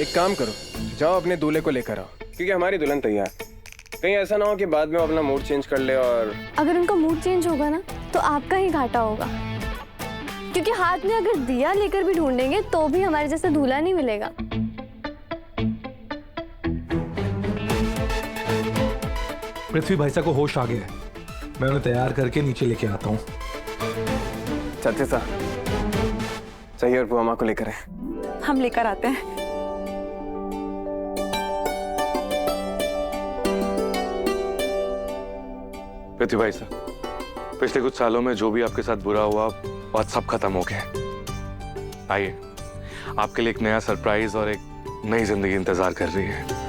एक काम करो, जाओ अपने दूल्हे को लेकर आओ, क्योंकि हमारी दुल्हन तैयार। कहीं ऐसा ना हो कि बाद में वो अपना मूड चेंज कर ले। और अगर उनका मूड चेंज होगा ना तो आपका ही घाटा होगा, क्योंकि हाथ में अगर दिया लेकर भी ढूंढेंगे तो भी हमारे जैसा दूल्हा नहीं मिलेगा। पृथ्वी भाई साहब को होश आ गया है, मैं उन्हें तैयार करके नीचे लेके आता हूँ। चाचे साहब चाहिए और बुआ माँ को लेकर आए। हम लेकर आते हैं। पृथ्वी भाई साहब, पिछले कुछ सालों में जो भी आपके साथ बुरा हुआ बात सब खत्म हो गया। आइए, आपके लिए एक नया सरप्राइज और एक नई जिंदगी इंतजार कर रही है।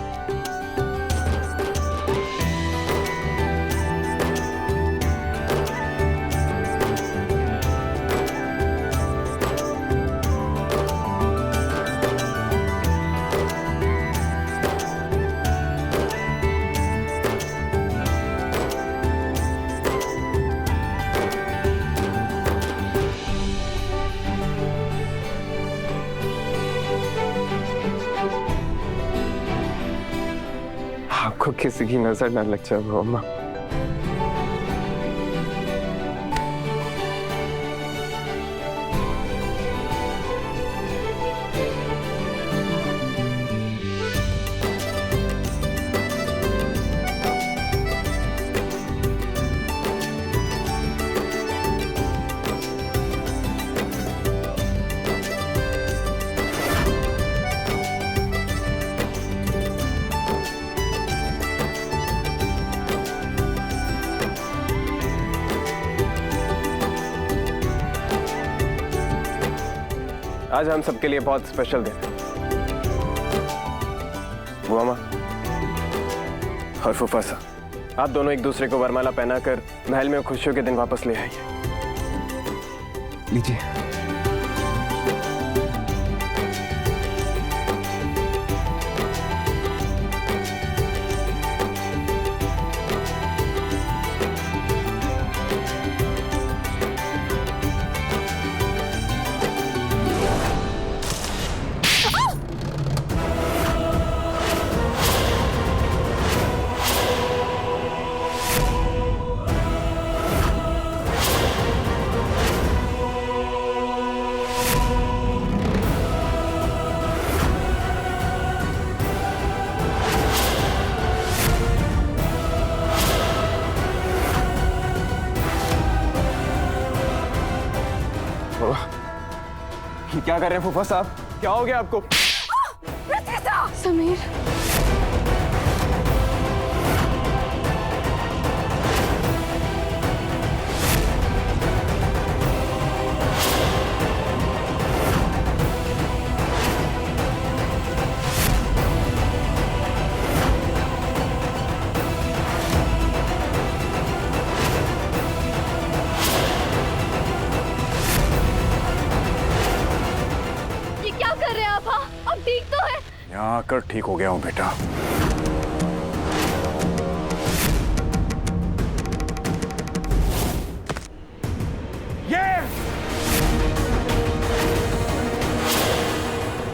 आपको किसी की नजर न लग जाए बुआ माँ। आज हम सबके लिए बहुत स्पेशल दिन। बुआ माँ और फूफा साहब, आप दोनों एक दूसरे को वरमाला पहनाकर महल में खुशियों के दिन वापस ले आइए। लीजिए। क्या कर रहे हैं फूफा साहब? क्या हो गया आपको? समीर, यहाँ आकर ठीक हो गया हूँ बेटा।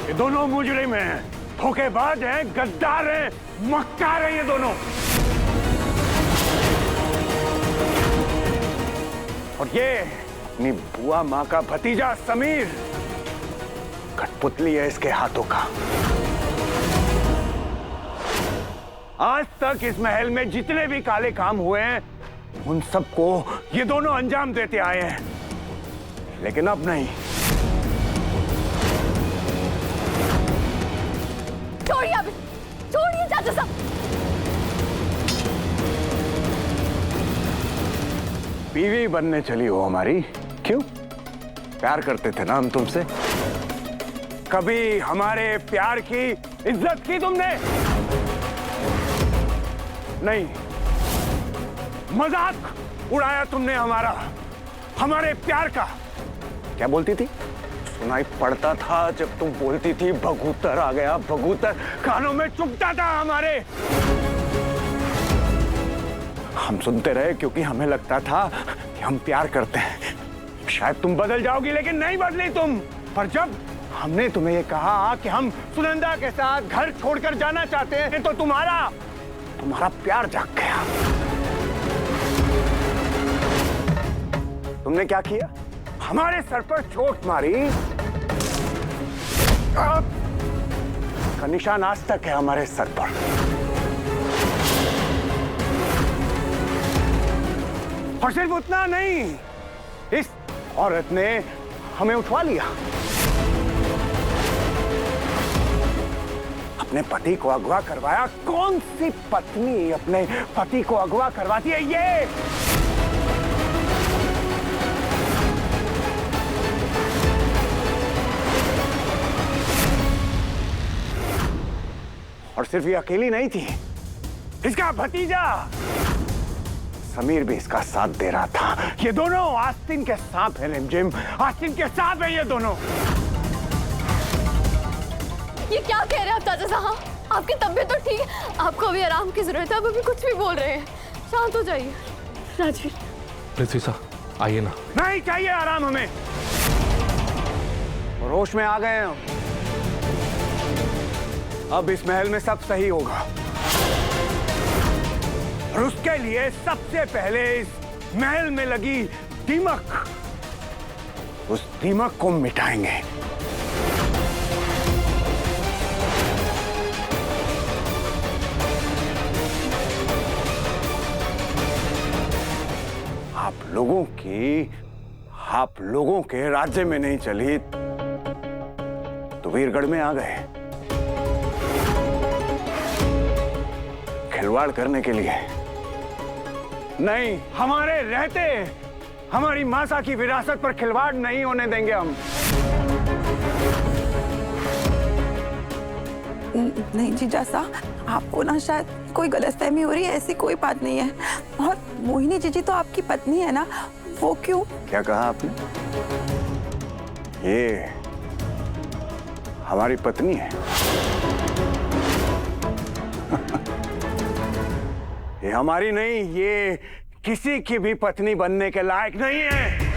ये दोनों मुजरिम हैं, धोखेबाज हैं, गद्दार हैं, मक्कार हैं ये दोनों। और ये अपनी बुआ माँ का भतीजा समीर, कठपुतली है इसके हाथों का। आज तक इस महल में जितने भी काले काम हुए हैं उन सबको ये दोनों अंजाम देते आए हैं, लेकिन अब नहीं। छोड़िए अभी, छोड़िए चाचा साहब। बीवी बनने चली हो हमारी, क्यों? प्यार करते थे ना हम तुमसे। कभी हमारे प्यार की इज्जत की तुमने? नहीं, मजाक उड़ाया तुमने हमारे प्यार का। क्या बोलती थी? सुनाई पड़ता था जब तुम बोलती थी भगूतर आ गया, भगूतर कानों में चुभता था हमारे। हम सुनते रहे क्योंकि हमें लगता था कि हम प्यार करते हैं, शायद तुम बदल जाओगी, लेकिन नहीं बदली तुम। पर जब हमने तुम्हें ये कहा कि हम सुनंदा के साथ घर छोड़कर जाना चाहते हैं तो तुम्हारा प्यार जाग गया। तुमने क्या किया? हमारे सर पर चोट मारी। का निशान आज तक है हमारे सर पर। और सिर्फ उतना नहीं, इस औरत ने हमें उठवा लिया। अपने पति को अगवा करवाया। कौन सी पत्नी अपने पति को अगवा करवाती है? ये और सिर्फ ये अकेली नहीं थी, इसका भतीजा समीर भी इसका साथ दे रहा था। ये दोनों आस्तीन के सांप हैं रिमझिम, आस्तीन के सांप हैं ये दोनों। ये क्या कह रहे हैं आप चाचा साहब? आपकी तबीयत तो ठीक है, आपको अभी आराम की जरूरत है। आप अभी कुछ भी बोल रहे हैं, शांत हो जाइए। राजवीर, पृथ्वी साहब आइए ना। नहीं चाहिए आराम हमें, होश में आ गए हैं। अब इस महल में सब सही होगा और उसके लिए सबसे पहले इस महल में लगी दीमक, उस दीमक को मिटाएंगे। आप लोगों के राज्य में नहीं चली तो वीरगढ़ में आ गए खिलवाड़ करने के लिए। नहीं, हमारे रहते हमारी मासा की विरासत पर खिलवाड़ नहीं होने देंगे हम। नहीं जीजा साहब, आपको ना शायद कोई गलतफहमी हो रही है, ऐसी कोई बात नहीं है। और मोहिनी जीजी तो आपकी पत्नी है ना, वो क्यों? क्या कहा आपने? ये हमारी पत्नी है। ये हमारी नहीं, ये किसी की भी पत्नी बनने के लायक नहीं है।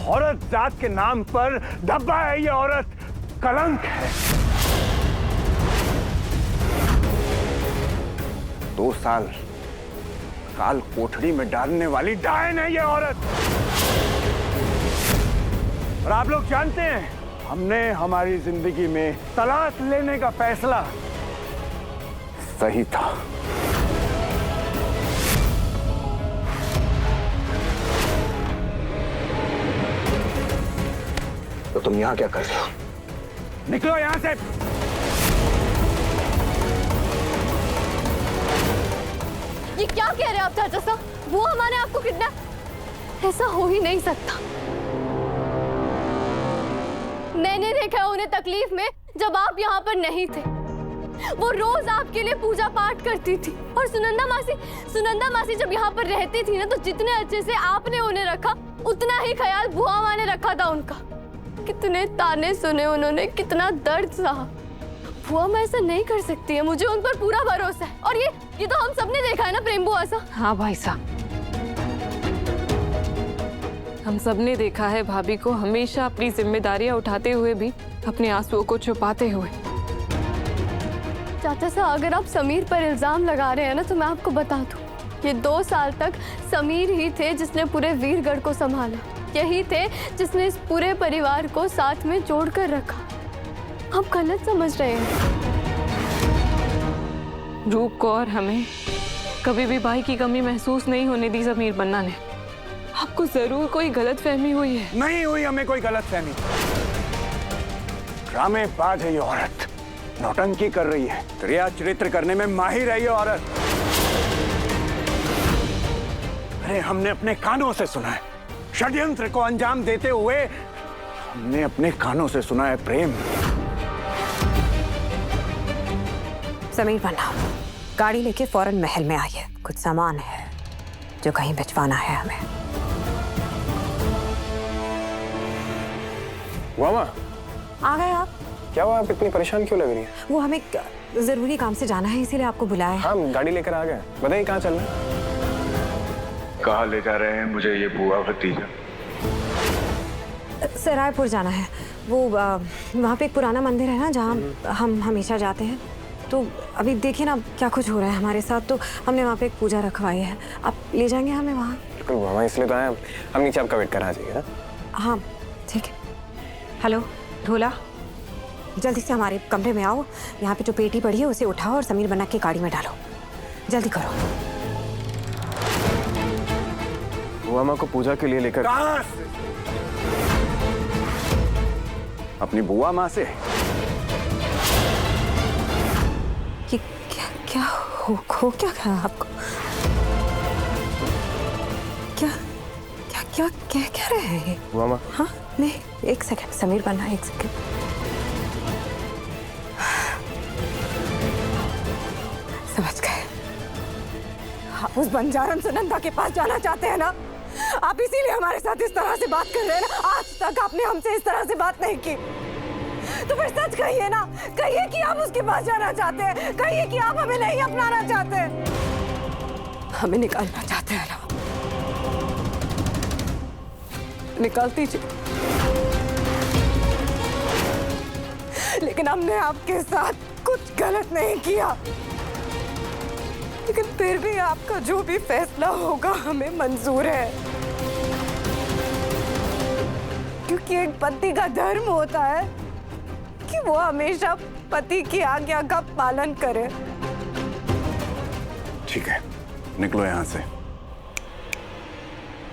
औरत जात के नाम पर धब्बा है ये औरत, कलंक है। 2 साल काल कोठड़ी में डालने वाली डायन है ये औरत। और आप लोग जानते हैं, हमने हमारी जिंदगी में तलाक लेने का फैसला सही था। तो तुम यहां क्या कर रहे हो? निकलो यहां से। ये क्या कह रहे हैं आप चाचा साहब? वो हमारे आपको किडनैप? ऐसा हो ही नहीं सकता। मैंने देखा उन्हें तकलीफ में जब आप यहाँ पर नहीं थे। वो रोज आपके लिए पूजा पाठ करती थी। और सुनंदा मासी जब यहाँ पर रहती थी ना, तो जितने अच्छे से आपने उन्हें रखा, उतना ही ख्याल बुआ माँ ने रखा था उनका। कितने ताने सुने उन्होंने, कितना दर्द सहा। बुआ मैं ऐसा नहीं कर सकती है, मुझे उन पर पूरा भरोसा है। और ये तो हम सबने देखा है ना प्रेम बुआ सा। हाँ भाई साहब, हम सबने देखा है भाभी को हमेशा अपनी जिम्मेदारियां उठाते हुए भी अपने आंसुओं को छुपाते हुए। चाचा साहब, अगर आप समीर पर इल्जाम लगा रहे हैं ना, तो मैं आपको बता दूं, ये 2 साल तक समीर ही थे जिसने पूरे वीरगढ़ को संभाला। यही थे जिसने इस पूरे परिवार को साथ में जोड़कर रखा। आप गलत समझ रहे हैं। रूप को और हमें कभी भी भाई की कमी महसूस नहीं होने दी समीर बन्ना ने। आपको जरूर कोई गलतफहमी हुई है। नहीं हुई हमें कोई गलतफहमी। ड्रामेबाज है ये औरत, नौटंकी कर रही है, क्रिया चरित्र करने में माहिर है ये औरत। अरे हमने अपने कानों से सुना है, षड्यंत्र को अंजाम देते हुए हमने अपने कानों से सुना है प्रेम। समीर बन्ना, गाड़ी लेके फौरन महल में आइए। कुछ सामान है जो कहीं भिजवाना है हमें। मामा, आ गए आप? क्या हुआ? आप इतनी परेशान क्यों लग रही है? वो हमें जरूरी काम से जाना है, इसीलिए आपको बुलाया है। हम गाड़ी लेकर आ गए। बताइए कहाँ चलना है? कहाँ ले जा रहे हैं मुझे ये बुआ भतीजा? सरायपुर जाना है। वो वहाँ पे एक पुराना मंदिर है ना जहाँ हम हमेशा जाते हैं। तो अभी देखिए ना क्या कुछ हो रहा है हमारे साथ, तो हमने वहाँ पे एक पूजा रखवाई है। आप ले जाएंगे हमें वहाँ? बिल्कुल बुआ, इसलिए तो आए हम नीचे आपका वेट करा आ जाइए ना। हाँ ठीक है। हेलो ढोला, जल्दी से हमारे कमरे में आओ। यहाँ पे जो पेटी पड़ी है उसे उठाओ और समीर बना के गाड़ी में डालो। जल्दी करो। बुआ माँ को पूजा के लिए लेकर कहाँ से? अपनी बुआ माँ से? ये क्या हो क्या गया आपको? क्या कह रहे हैं ये? बुआ माँ। हाँ नहीं, एक सेकंड समीर बना, एक सेकंड। समझ गए, आप उस बंजारन सुनंदा के पास जाना चाहते हैं ना? आप इसीलिए हमारे साथ इस तरह से बात कर रहे हैं ना? आज तक आपने हमसे इस तरह से बात नहीं की, तो फिर सच कहिए ना। कहिए कि आप उसके पास जाना चाहते हैं, कहिए कि आप हमें नहीं अपनाना चाहते, हमें निकालना चाहते हैं ना? निकाल दीजिए। लेकिन हमने आपके साथ कुछ गलत नहीं किया, लेकिन फिर भी आपका जो भी फैसला होगा हमें मंजूर है, क्योंकि एक पति का धर्म होता है कि वो हमेशा पति की आज्ञा का पालन करे। ठीक है, निकलो यहां से,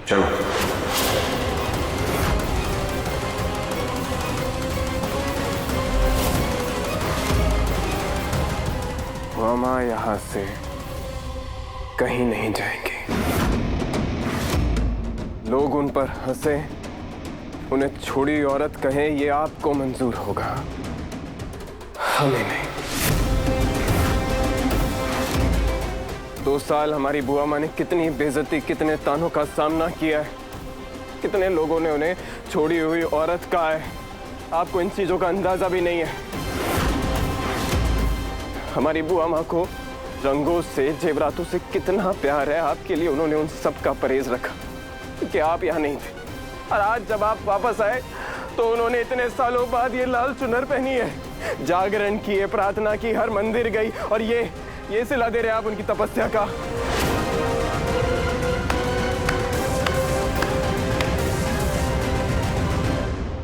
चलो। बुआ माँ यहाँ से कहीं नहीं जाएंगे। लोग उन पर हंसे, उन्हें छोड़ी औरत कहे, ये आपको मंजूर होगा, हमें नहीं। 2 साल हमारी बुआ माँ ने कितनी बेइज्जती, कितने तानों का सामना किया है, कितने लोगों ने उन्हें छोड़ी हुई औरत कहा है। आपको इन चीजों का अंदाजा भी नहीं है। हमारी बुआ माँ को रंगों से, जेवरातों से कितना प्यार है, आपके लिए उन्होंने उन सब का परहेज रखा क्योंकि आप यहाँ नहीं थे। और आज जब आप वापस आए तो उन्होंने इतने सालों बाद ये लाल चुनर पहनी है, जागरण किए, प्रार्थना की, हर मंदिर गई, और ये सिला दे रहे आप उनकी तपस्या का।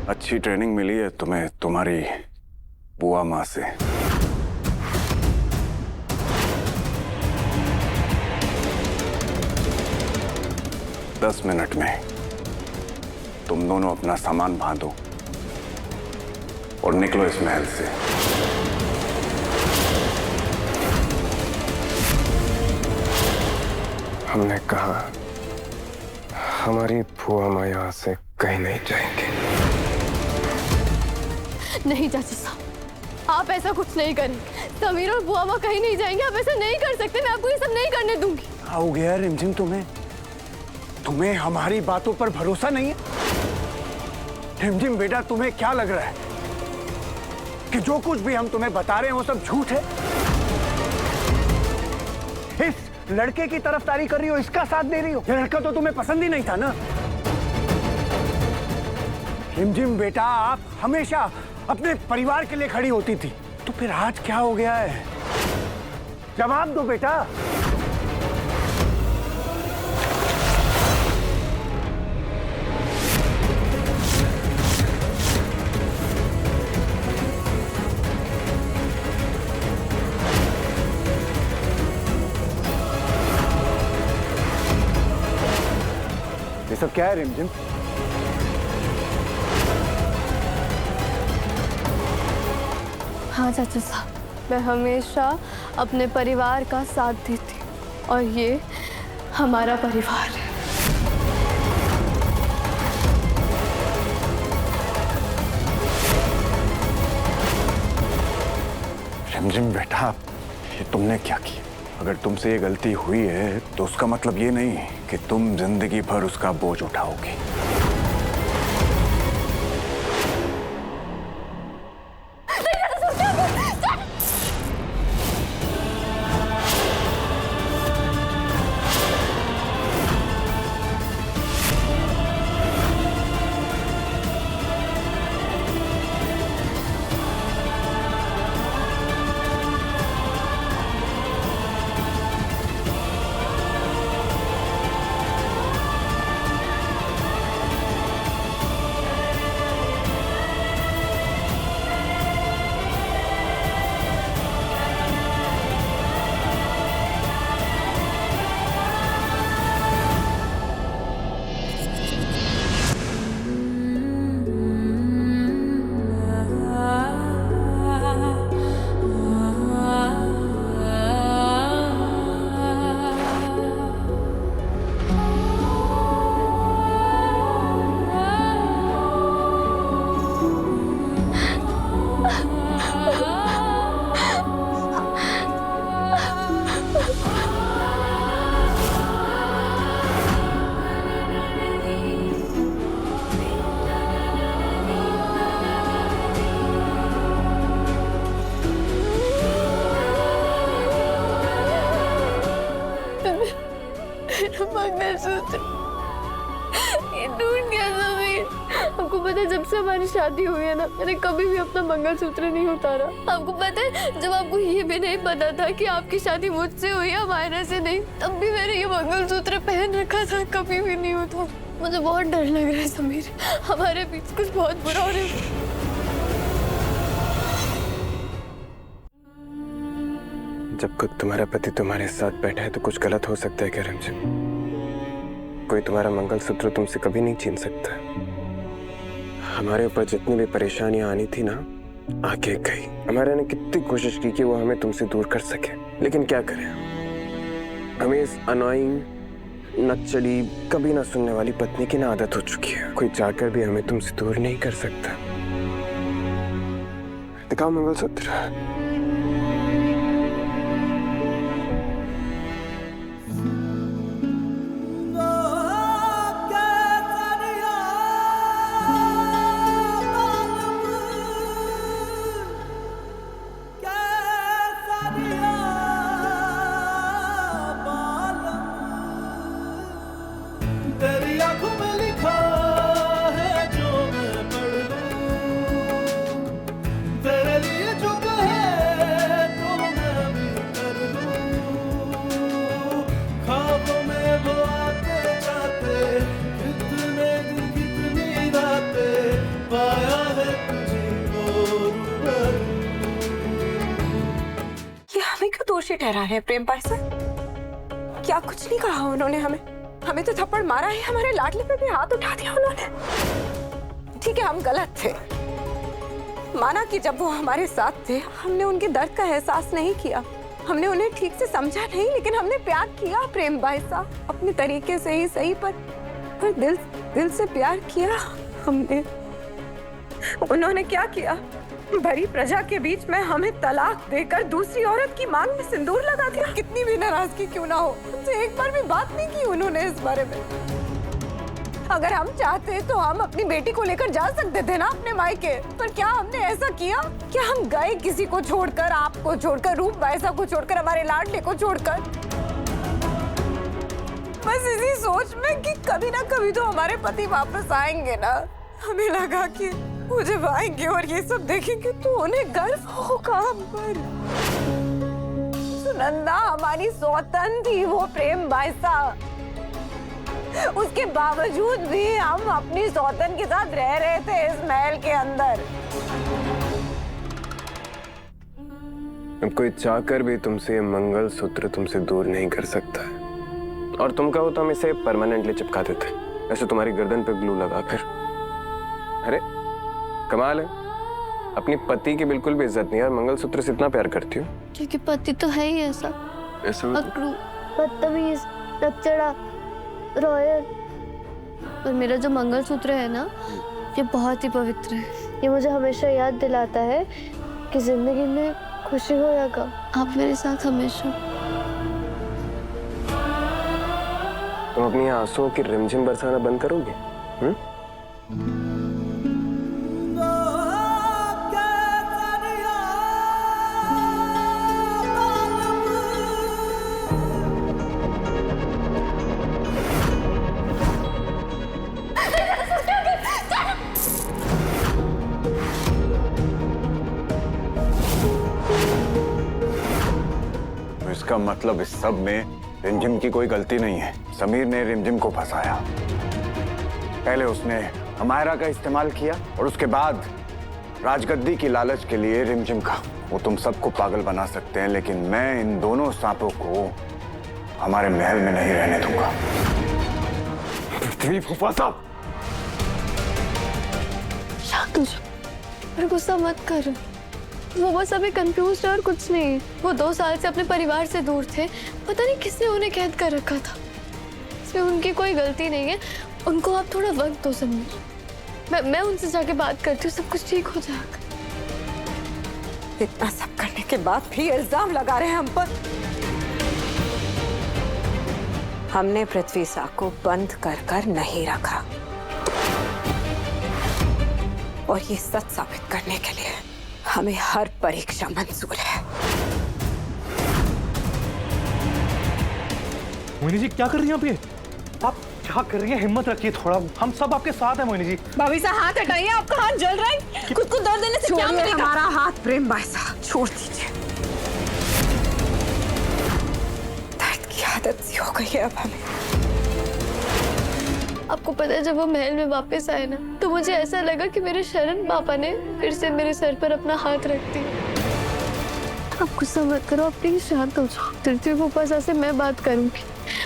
अच्छी ट्रेनिंग मिली है तुम्हें तुम्हारी बुआ माँ से। दस मिनट में तुम दोनों अपना सामान बांधो और निकलो इस महल से। हमने कहा हमारी बुआ माँ यहाँ से कहीं नहीं जाएंगे। नहीं चाचा साहब, आप ऐसा कुछ नहीं करेंगे। समीर और बुआ माँ कहीं नहीं जाएंगे, आप ऐसा नहीं कर सकते। मैं आपको ये सब नहीं करने दूंगी। क्या हो गया रिमझिम, तुम्हें हमारी बातों पर भरोसा नहीं है? रिमझिम बेटा, तुम्हें क्या लग रहा है कि जो कुछ भी हम तुम्हें बता रहे हैं वो सब झूठ है? इस लड़के की तरफदारी कर रही हो, इसका साथ दे रही हो। ये लड़का तो तुम्हें पसंद ही नहीं था ना? रिमझिम बेटा, आप हमेशा अपने परिवार के लिए खड़ी होती थी, तो फिर आज क्या हो गया है? जवाब दो बेटा। ये सब क्या है रिमझिम? हाँ चाचा साहब, मैं हमेशा अपने परिवार का साथ देती हूँ और ये हमारा परिवार है। रिमझिम बेटा, ये तुमने क्या किया? अगर तुमसे ये गलती हुई है तो उसका मतलब ये नहीं कि तुम जिंदगी भर उसका बोझ उठाओगी। मंगलसूत्र ये टूट गया समीर। आपको पता है जब से हमारी शादी हुई है ना, मैंने कभी भी अपना मंगलसूत्र नहीं उतारा। आपको पता है जब आपको ये भी नहीं पता था कि आपकी शादी मुझसे हुई है, मायरा से नहीं, तब भी मैंने ये मंगलसूत्र पहन रखा था, कभी भी नहीं उतारा। मुझे बहुत डर लग रहा है समीर, हमारे बीच कुछ बहुत बुरा हो रहा है। जब खुद तुम्हारा पति तुम्हारे साथ बैठा है तो कुछ गलत हो सकता है क्या रिमझिम? कोई तुम्हारा मंगलसूत्र तुमसे कभी नहीं छीन सकता। हमारे ऊपर जितनी भी परेशानियां आनी थी ना, आके गई। हमारे ने कितनी कोशिश की कि वो हमें तुमसे दूर कर सके, लेकिन क्या करें, हमें इस अनोइंग, नकचड़ी, कभी ना सुनने वाली पत्नी की ना आदत हो चुकी है। कोई चाहकर भी हमें तुमसे दूर नहीं कर सकता। दिखाओ मंगलसूत्र। दोषी ठहरा है प्रेम भाई सर। क्या कुछ नहीं कहा उन्होंने हमें तो थप्पड़ मारा है, हमारे लाडले पे भी हाथ उठा दिया उन्होंने। ठीक है हम गलत थे, माना कि जब वो हमारे साथ थे हमने उनके दर्द का एहसास नहीं किया, हमने उन्हें ठीक से समझा नहीं, लेकिन हमने प्यार किया प्रेम भाई साहब, अपने तरीके से ही सही पर दिल से प्यार किया हमने। उन्होंने क्या किया, भरी प्रजा के बीच में हमें तलाक देकर दूसरी औरत की मांग में सिंदूर लगा दिया। कितनी भी नाराजगी क्यों ना हो, हमसे एक बार भी बात नहीं की उन्होंने इस बारे में। अगर हम चाहते तो हम अपनी बेटी को लेकर जा सकते थे ना अपने मायके, पर क्या हमने ऐसा किया? क्या हम गए किसी को छोड़कर, आपको छोड़कर, रूप बायसा को छोड़कर, हमारे लाडले को छोड़कर, बस इसी सोच में कि कभी ना कभी तो हमारे पति वापस आएंगे ना। हमें लगा कि वो जब आएंगे और ये सब देखेंगे तो उन्हें गर्व होगा हम पर। सुनंदा हमारी सौतन थी वो प्रेम बायसा, उसके बावजूद भी हम अपनी सौतन के साथ रह रहे थे इस महल के अंदर। अब कोई चाहकर भी तुमसे मंगलसूत्र तुमसे दूर नहीं कर सकता है, और तुम कहो तो हम इसे परमानेंटली चिपका देते, ऐसे तुम्हारी गर्दन पे ग्लू लगा कर। अरे कमाल है, अपनी पति की बिल्कुल भी इज्जत नहीं है और मंगलसूत्र से इतना प्यार करती हो। क्योंकि पति तो है ही ऐसा, अकड़ू, बदतमीज, नकचड़ा, रॉयल। और मेरा जो मंगलसूत्र है ना, ये बहुत ही पवित्र है। ये मुझे हमेशा याद दिलाता है कि जिंदगी में खुशी हो या गम, आप मेरे साथ हमेशा। तुम अपनी आंसुओं की रिमझिम बरसाना बंद करोगे? इसका मतलब इस सब में रिमझिम की कोई गलती नहीं है। समीर ने रिमझिम को फंसाया। पहले उसने हमारा का इस्तेमाल किया और उसके बाद राजगद्दी की लालच के लिए रिमझिम का। वो तुम सबको पागल बना सकते हैं, लेकिन मैं इन दोनों सांपों को हमारे महल में नहीं रहने दूंगा। पृथ्वी फूफा साहब, शांत हो जाओ और गुस्सा मत कर। वो बस अभी कंफ्यूज है और कुछ नहीं। वो 2 साल से अपने परिवार से दूर थे, पता नहीं किसने उन्हें कैद कर रखा था। इसमें उनकी कोई गलती नहीं है, उनको आप थोड़ा वक्त दो समीर। मैं उनसे जाके बात करती हूँ, सब कुछ ठीक हो जाएगा। इतना सब करने के बाद भी इल्जाम लगा रहे हैं हम पर। हमने पृथ्वी सा को बंद कर कर नहीं रखा, और ये सच साबित करने के लिए हमें हर परीक्षा मंजूर है। मोहिनी जी क्या कर रही हैं आप? ये आप क्या कर रही हैं? हिम्मत रखिए थोड़ा, हम सब आपके साथ हैं मोहिनी जी। भाभी साहब हाथ हटाइए, आपका हाथ जल रहा है। खुद को दर्द देने से क्या मिलेगा? हमारा हाथ प्रेम भाई साहब छोड़ दीजिए। दर्द की आदत सी हो गई है अब हमें। आपको पता है जब वो महल में वापस आए ना तो मुझे ऐसा लगा कि मेरे शरण पापा ने फिर से मेरे सर पर अपना हाथ रख दिया। आप गुस्सा मत करो, आप प्लीज शांत हो जाओ। पृथ्वी फूफा से मैं बात करूंगी,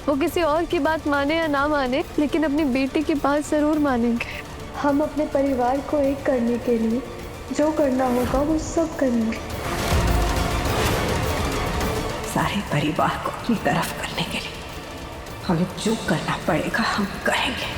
वो किसी और की बात माने या ना माने लेकिन अपनी बेटी की बात जरूर मानेंगे। हम अपने परिवार को एक करने के लिए जो करना होगा वो सब करेंगे। सारे परिवार को अपनी तरफ करने के लिए हमें जो करना पड़ेगा हम करेंगे।